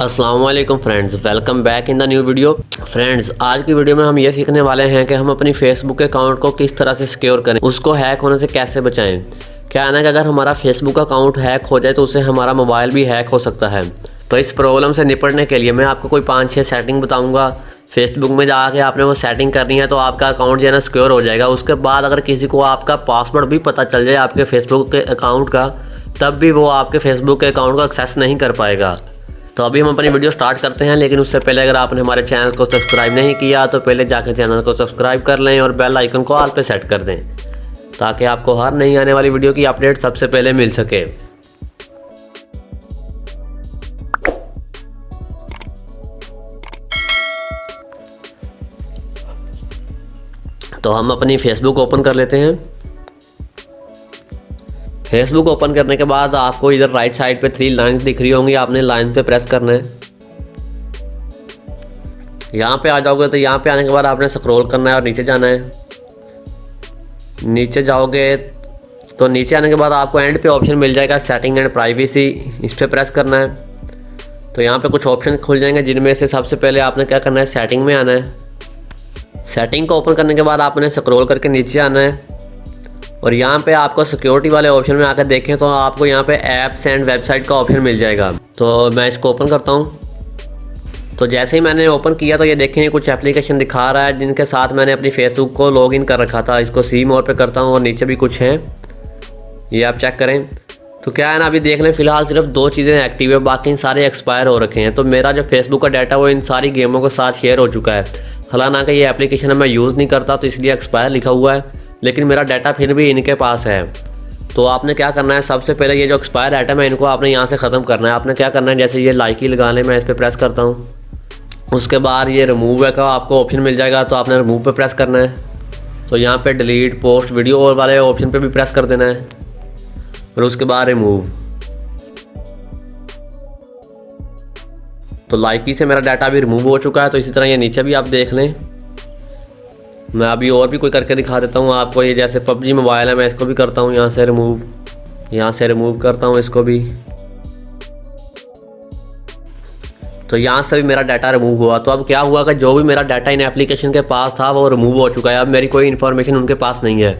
अस्सलाम वालेकुम friends, welcome back in the new video. Friends, आज की वीडियो में हम ये सीखने वाले हैं कि हम अपनी फेसबुक अकाउंट को किस तरह से सिक्योर करें, उसको हैक होने से कैसे बचाएं। क्या है ना कि अगर हमारा फेसबुक अकाउंट हैक हो जाए तो उससे हमारा मोबाइल भी हैक हो सकता है। तो इस प्रॉब्लम से निपटने के लिए मैं आपको कोई 5-6 सेटिंग बताऊँगा। फेसबुक में जाके आपने वो सेटिंग करनी है तो आपका अकाउंट जो है ना सिक्योर हो जाएगा। उसके बाद अगर किसी को आपका पासवर्ड भी पता चल जाए आपके फेसबुक के अकाउंट का, तब भी वो आपके फेसबुक के अकाउंट को एक्सेस नहीं कर पाएगा। तो अभी हम अपनी वीडियो स्टार्ट करते हैं, लेकिन उससे पहले अगर आपने हमारे चैनल को सब्सक्राइब नहीं किया तो पहले जाकर चैनल को सब्सक्राइब कर लें और बेल आइकन को ऑल पे सेट कर दें, ताकि आपको हर नई आने वाली वीडियो की अपडेट सबसे पहले मिल सके। तो हम अपनी फेसबुक ओपन कर लेते हैं। फेसबुक ओपन करने के बाद आपको इधर राइट साइड पे 3 लाइंस दिख रही होंगी, आपने लाइंस पे प्रेस करना है। यहाँ पे आ जाओगे तो यहाँ पे आने के बाद आपने स्क्रॉल करना है और नीचे जाना है। नीचे जाओगे तो नीचे आने के बाद आपको एंड पे ऑप्शन मिल जाएगा सेटिंग एंड प्राइवेसी, इस पर प्रेस करना है। तो यहाँ पे कुछ ऑप्शन खुल जाएंगे, जिनमें से सबसे पहले आपने क्या करना है, सेटिंग में आना है। सेटिंग को ओपन करने के बाद आपने स्क्रॉल करके नीचे आना है और यहाँ पे आपको सिक्योरिटी वाले ऑप्शन में आकर देखें तो आपको यहाँ पे ऐप्स एंड वेबसाइट का ऑप्शन मिल जाएगा। तो मैं इसको ओपन करता हूँ। तो जैसे ही मैंने ओपन किया तो ये देखें कुछ एप्लीकेशन दिखा रहा है जिनके साथ मैंने अपनी फेसबुक को लॉगिन कर रखा था। इसको सी मोड पे करता हूँ और नीचे भी कुछ हैं, ये आप चेक करें। तो क्या है ना, अभी देख लें फ़िलहाल सिर्फ 2 चीज़ें एक्टिव है, बाकी सारे एक्सपायर हो रखे हैं। तो मेरा जो फेसबुक का डाटा वो इन सारी गेमों के साथ शेयर हो चुका है। हालांकि ये एप्लीकेशन मैं यूज़ नहीं करता तो इसलिए एक्सपायर लिखा हुआ है, लेकिन मेरा डाटा फिर भी इनके पास है। तो आपने क्या करना है, सबसे पहले ये जो एक्सपायर आइटम है इनको आपने यहाँ से ख़त्म करना है। आपने क्या करना है, जैसे ये लाइक ही लगा लें, मैं इस पर प्रेस करता हूँ। उसके बाद ये रिमूव का आपको ऑप्शन मिल जाएगा, तो आपने रिमूव पे प्रेस करना है। तो यहाँ पे डिलीट पोस्ट वीडियो वाले ऑप्शन पे भी प्रेस कर देना है और उसके बाद रिमूव। तो लाइकी से मेरा डाटा भी रिमूव हो चुका है। तो इसी तरह ये नीचे भी आप देख लें। मैं अभी और भी कोई करके दिखा देता हूँ आपको। ये जैसे पबजी मोबाइल है, मैं इसको भी करता हूँ यहाँ से रिमूव, यहाँ से रिमूव करता हूँ इसको भी। तो यहाँ से भी मेरा डाटा रिमूव हुआ। तो अब क्या हुआ कि जो भी मेरा डाटा इन एप्लीकेशन के पास था वो रिमूव हो चुका है। अब मेरी कोई इन्फॉर्मेशन उनके पास नहीं है।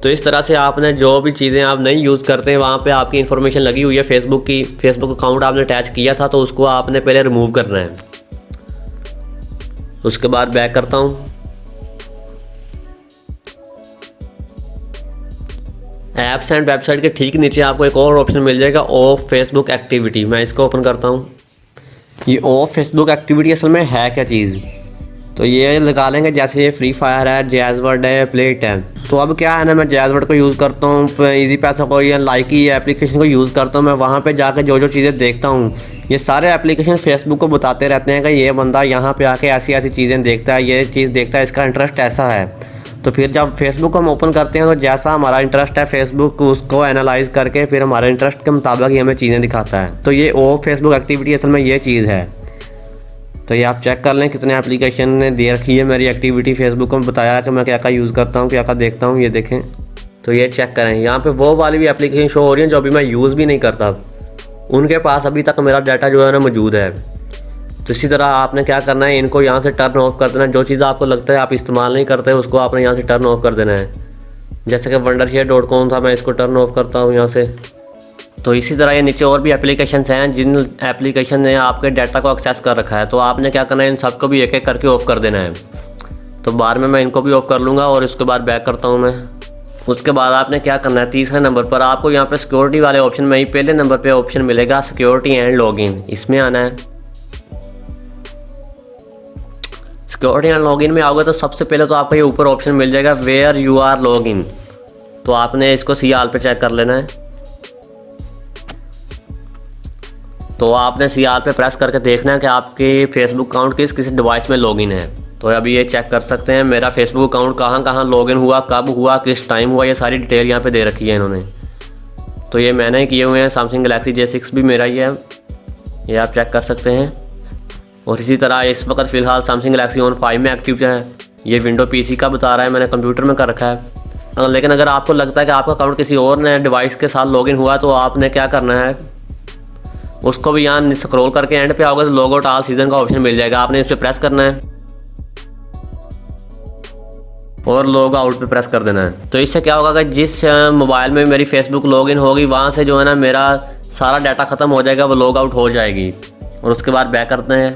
तो इस तरह से आपने जो भी चीज़ें आप नहीं यूज़ करते हैं वहाँ पे आपकी इन्फॉर्मेशन लगी हुई है फेसबुक की, फेसबुक अकाउंट आपने अटैच किया था तो उसको आपने पहले रिमूव करना है। उसके बाद बैक करता हूँ। ऐप्स एंड वेबसाइट के ठीक नीचे आपको एक और ऑप्शन मिल जाएगा, ऑफ फेसबुक एक्टिविटी। मैं इसको ओपन करता हूँ। ये ऑफ फेसबुक एक्टिविटी असल में है क्या चीज़, तो ये लगा लेंगे। जैसे ये फ्री फायर है, जैज़वर्ड है, प्लेट है। तो अब क्या है ना, मैं जैज़वर्ड को यूज़ करता हूँ, इजी पैसा को या लाइकी एप्लीकेशन को यूज़ करता हूँ। मैं वहाँ पे जाके जो चीज़ें देखता हूँ, ये सारे एप्लीकेशन फेसबुक को बताते रहते हैं कि ये बंदा यहाँ पे आके ऐसी ऐसी चीज़ें देखता है, ये चीज़ देखता है, इसका इंटरेस्ट ऐसा है। तो फिर जब फेसबुक को हम ओपन करते हैं तो जैसा हमारा इंटरेस्ट है फेसबुक उसको एनालाइज करके फिर हमारे इंटरेस्ट के मुताबिक ही हमें चीज़ें दिखाता है। तो ये ऑफ फेसबुक एक्टिविटी असल में ये चीज़ है। तो ये आप चेक कर लें कितने एप्लीकेशन ने दे रखी है मेरी एक्टिविटी। फेसबुक को बताया कि मैं क्या क्या यूज़ करता हूँ, क्या क्या देखता हूँ, ये देखें। तो ये चेक करें, यहाँ पे वो वाली भी एप्लीकेशन शो हो रही है जो अभी मैं यूज़ भी नहीं करता, उनके पास अभी तक मेरा डाटा जो है ना मौजूद है। तो इसी तरह आपने क्या करना है, इनको यहाँ से टर्न ऑफ कर देना है। जो चीज़ आपको लगता है आप इस्तेमाल नहीं करते उसको आपने यहाँ से टर्न ऑफ कर देना है। जैसे कि wondershare.com था, मैं इसको टर्न ऑफ करता हूँ यहाँ से। तो इसी तरह ये नीचे और भी एप्लीकेशंस हैं जिन एप्लीकेशन ने आपके डाटा को एक्सेस कर रखा है। तो आपने क्या करना है, इन सबको भी एक एक करके ऑफ़ कर देना है। तो बाद में मैं इनको भी ऑफ़ कर लूँगा और उसके बाद बैक करता हूँ मैं। उसके बाद आपने क्या करना है, तीसरे नंबर पर आपको यहाँ पे सिक्योरिटी वाले ऑप्शन में ही पहले नंबर पे ऑप्शन मिलेगा सिक्योरिटी एंड लॉगिन, इसमें आना है। सिक्योरिटी एंड लॉगिन में आओगे तो सबसे पहले तो आपको ये ऊपर ऑप्शन मिल जाएगा वेयर यू आर लॉगिन। तो आपने इसको सी आर पे चेक कर लेना है। तो आपने सी आर पे प्रेस करके देखना है कि आपके फेसबुक अकाउंट किस डिवाइस में लॉगिन है। तो अभी ये चेक कर सकते हैं मेरा फेसबुक अकाउंट कहाँ लॉगिन हुआ, कब हुआ, किस टाइम हुआ, ये सारी डिटेल यहाँ पे दे रखी है इन्होंने। तो ये मैंने ही किए हुए हैं। सैमसंग गैलेक्सी J6 भी मेरा ही है, ये आप चेक कर सकते हैं। और इसी तरह इस वक्त फ़िलहाल सैमसंग गैलेक्सी ऑन 5 में एक्टिव है। ये विंडो पीसी का बता रहा है, मैंने कंप्यूटर में कर रखा है। लेकिन अगर आपको लगता है कि आपका अकाउंट किसी और ने डिवाइस के साथ लॉगिन हुआ तो आपने क्या करना है, उसको भी यहाँ स्क्रॉल करके एंड पे आओगे तो लॉग आउट ऑल सीज़न का ऑप्शन मिल जाएगा। आपने इस पर प्रेस करना है और लॉग आउट पे प्रेस कर देना है। तो इससे क्या होगा कि जिस मोबाइल में मेरी फेसबुक लॉगिन होगी वहाँ से जो है ना मेरा सारा डाटा ख़त्म हो जाएगा, वो लॉग आउट हो जाएगी। और उसके बाद बैक करते हैं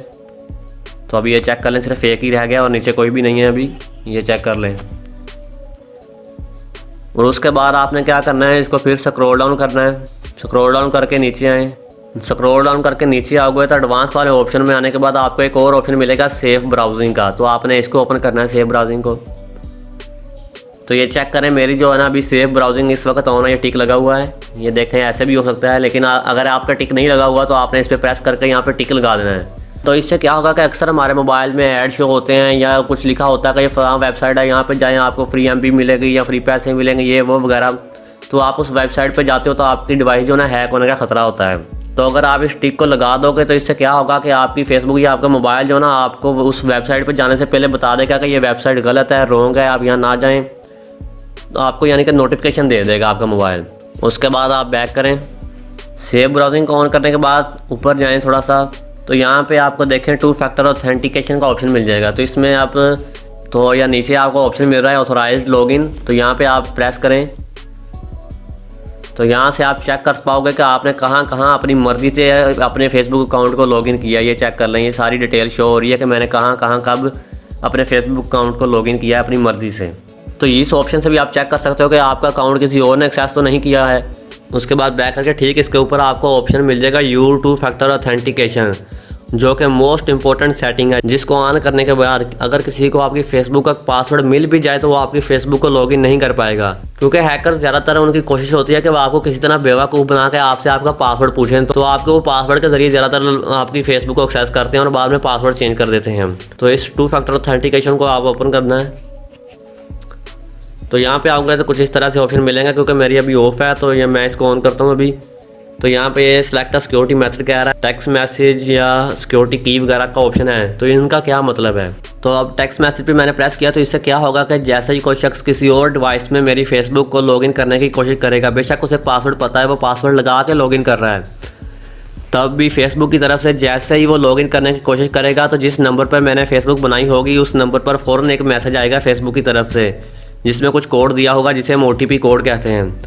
तो अभी ये चेक कर लें, सिर्फ एक ही रह गया और नीचे कोई भी नहीं है। अभी ये चेक कर लें और उसके बाद आपने क्या करना है, इसको फिर स्क्रॉल डाउन करना है। स्क्रॉल डाउन करके नीचे आए, स्क्रॉल डाउन करके नीचे आओगे तो एडवांस वाले ऑप्शन में आने के बाद आपको एक और ऑप्शन मिलेगा सेफ ब्राउजिंग का। तो आपने इसको ओपन करना है, सेफ ब्राउजिंग को। तो ये चेक करें मेरी जो है ना अभी सेफ ब्राउजिंग इस वक्त ऑन है, ये टिक लगा हुआ है। ये देखें ऐसे भी हो सकता है, लेकिन अगर आपका टिक नहीं लगा हुआ तो आपने इस पर प्रेस करके यहाँ पे टिक लगा देना है। तो इससे क्या होगा कि अक्सर हमारे मोबाइल में ऐड शो होते हैं या कुछ लिखा होता है कि ये फलां वेबसाइट है, यहाँ पे जाएं आपको फ्री एमबी मिलेगी या फ्री पैसे मिलेंगे, ये वो वगैरह। तो आप उस वेबसाइट पे जाते हो तो आपकी डिवाइस जो ना हैक होने का ख़तरा होता है। तो अगर आप इस टिक को लगा दोगे तो इससे क्या होगा कि आपकी फेसबुक या आपका मोबाइल जो ना आपको उस वेबसाइट पर जाने से पहले बता देगा कि ये वेबसाइट गलत है, रॉन्ग है, आप यहाँ ना जाएँ। तो आपको यानी कि नोटिफिकेशन दे देगा आपका मोबाइल। उसके बाद आप बैक करें, सेफ ब्राउजिंग को ऑन करने के बाद ऊपर जाएं थोड़ा सा, तो यहाँ पे आपको देखें 2 फैक्टर ऑथेंटिकेशन का ऑप्शन मिल जाएगा। तो इसमें आप तो या नीचे आपको ऑप्शन मिल रहा है ऑथोराइज्ड लॉगिन, तो यहाँ पे आप प्रेस करें। तो यहाँ से आप चेक कर पाओगे कि आपने कहाँ कहाँ अपनी मर्ज़ी से अपने फेसबुक अकाउंट को लॉगिन किया। ये चेक कर लें, ये सारी डिटेल शो हो रही है कि मैंने कहाँ कहाँ कब अपने फेसबुक अकाउंट को लॉगिन किया है अपनी मर्ज़ी से। तो इस ऑप्शन से भी आप चेक कर सकते हो कि आपका अकाउंट किसी और ने एक्सेस तो नहीं किया है। उसके बाद बैक करके ठीक इसके ऊपर आपको ऑप्शन मिल जाएगा U2 फैक्टर ऑथेंटिकेशन, जो कि मोस्ट इंपॉर्टेंट सेटिंग है, जिसको ऑन करने के बाद अगर किसी को आपकी फेसबुक का पासवर्ड मिल भी जाए तो वो आपकी फेसबुक को लॉगिन नहीं कर पाएगा। क्योंकि हैकर्स ज़्यादातर उनकी कोशिश होती है कि वो आपको किसी तरह बेवकूफ़ बना के आपसे आपका पासवर्ड पूछें, तो आपको वो पासवर्ड के जरिए ज़्यादातर आपकी फेसबुक को एक्सेस करते हैं और बाद में पासवर्ड चेंज कर देते हैं। तो इस 2 फैक्टर ऑथेंटिकेशन को आप ओपन करना है। तो यहाँ पे आऊँगा तो कुछ इस तरह से ऑप्शन मिलेंगे, क्योंकि मेरी अभी ऑफ है तो ये मैं इसको ऑन करता हूँ अभी। तो यहाँ पे ये सिलेक्ट अ सिक्योरिटी मेथड कह रहा है, टेक्स्ट मैसेज या सिक्योरिटी की वगैरह का ऑप्शन है। तो इनका क्या मतलब है, तो अब टेक्स्ट मैसेज पे मैंने प्रेस किया तो इससे क्या होगा कि जैसे ही कोई शख्स किसी और डिवाइस में मेरी फेसबुक को लॉगिन करने की कोशिश करेगा, बेशक उसे पासवर्ड पता है, वो पासवर्ड लगा के लॉगिन कर रहा है, तब भी फेसबुक की तरफ से जैसे ही वो लॉगिन करने की कोशिश करेगा तो जिस नंबर पर मैंने फेसबुक बनाई होगी उस नंबर पर फ़ौरन एक मैसेज आएगा फेसबुक की तरफ से, जिसमें कुछ कोड दिया होगा जिसे हम OTP कोड कहते हैं।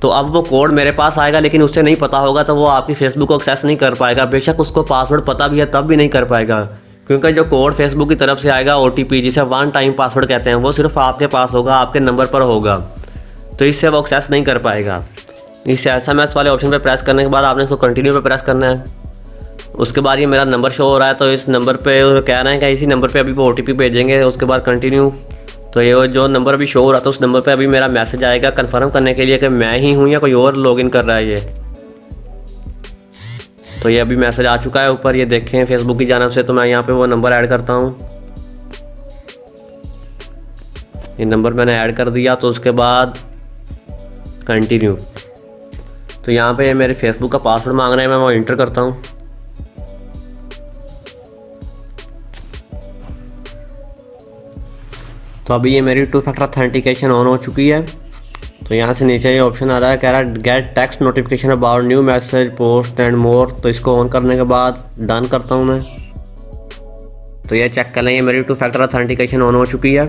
तो अब वो कोड मेरे पास आएगा, लेकिन उससे नहीं पता होगा तो वो आपकी फेसबुक को एक्सेस नहीं कर पाएगा। बेशक उसको पासवर्ड पता भी है तब भी नहीं कर पाएगा, क्योंकि जो कोड फेसबुक की तरफ से आएगा OTP, जिसे वन टाइम पासवर्ड कहते हैं, वो सिर्फ आपके पास होगा, आपके नंबर पर होगा। तो इससे वो एक्सेस नहीं कर पाएगा। इस SMS वाले ऑप्शन पर प्रेस करने के बाद आपने इसको कंटिन्यू पर प्रेस करना है। उसके बाद ये मेरा नंबर शो हो रहा है, तो इस नंबर पर कह रहे हैं कि इसी नंबर पर अभी वो OTP भेजेंगे। उसके बाद कंटिन्यू, तो ये जो नंबर अभी शो हो रहा था उस नंबर पे अभी मेरा मैसेज आएगा कंफर्म करने के लिए कि मैं ही हूँ या कोई और लॉगिन कर रहा है ये। तो ये अभी मैसेज आ चुका है ऊपर, ये देखें फेसबुक की जानब से। तो मैं यहाँ पे वो नंबर ऐड करता हूँ, ये नंबर मैंने ऐड कर दिया। तो उसके बाद कंटिन्यू, तो यहाँ पे मेरे फेसबुक का पासवर्ड मांग रहा है, मैं वो इंटर करता हूँ। तो अभी ये मेरी 2 फैक्टर ऑथेंटिकेशन ऑन हो चुकी है। तो यहाँ से नीचे ये ऑप्शन आ रहा है, कह रहा है gate text notification about new message post and more. तो इसको ऑन करने के बाद डन करता हूँ मैं। तो ये चेक कर लें, ये मेरी 2 फैक्टर ऑथेंटिकेशन ऑन हो चुकी है।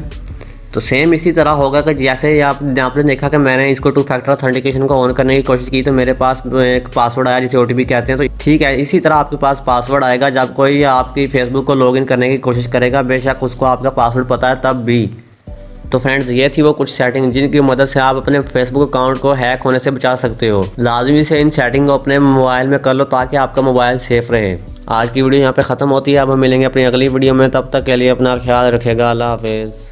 तो सेम इसी तरह होगा कि जैसे आपने देखा कि मैंने इसको 2 फैक्टर ऑथेंटिकेशन को ऑन करने की कोशिश की तो मेरे पास एक पासवर्ड आया जिसे OTP कहते हैं। तो ठीक है, इसी तरह आपके पास पासवर्ड आएगा जब कोई आपकी फेसबुक को लॉगिन करने की कोशिश करेगा, बेशक उसको आपका पासवर्ड पता है तब भी। तो फ्रेंड्स, ये थी वो कुछ सेटिंग जिनकी मदद से आप अपने फेसबुक अकाउंट को हैक होने से बचा सकते हो। लाजमी से इन सेटिंग को अपने मोबाइल में कर लो ताकि आपका मोबाइल सेफ रहे। आज की वीडियो यहाँ पे ख़त्म होती है, अब हम मिलेंगे अपनी अगली वीडियो में। तब तक के लिए अपना ख्याल रखिएगा। अल्लाह हाफिज़।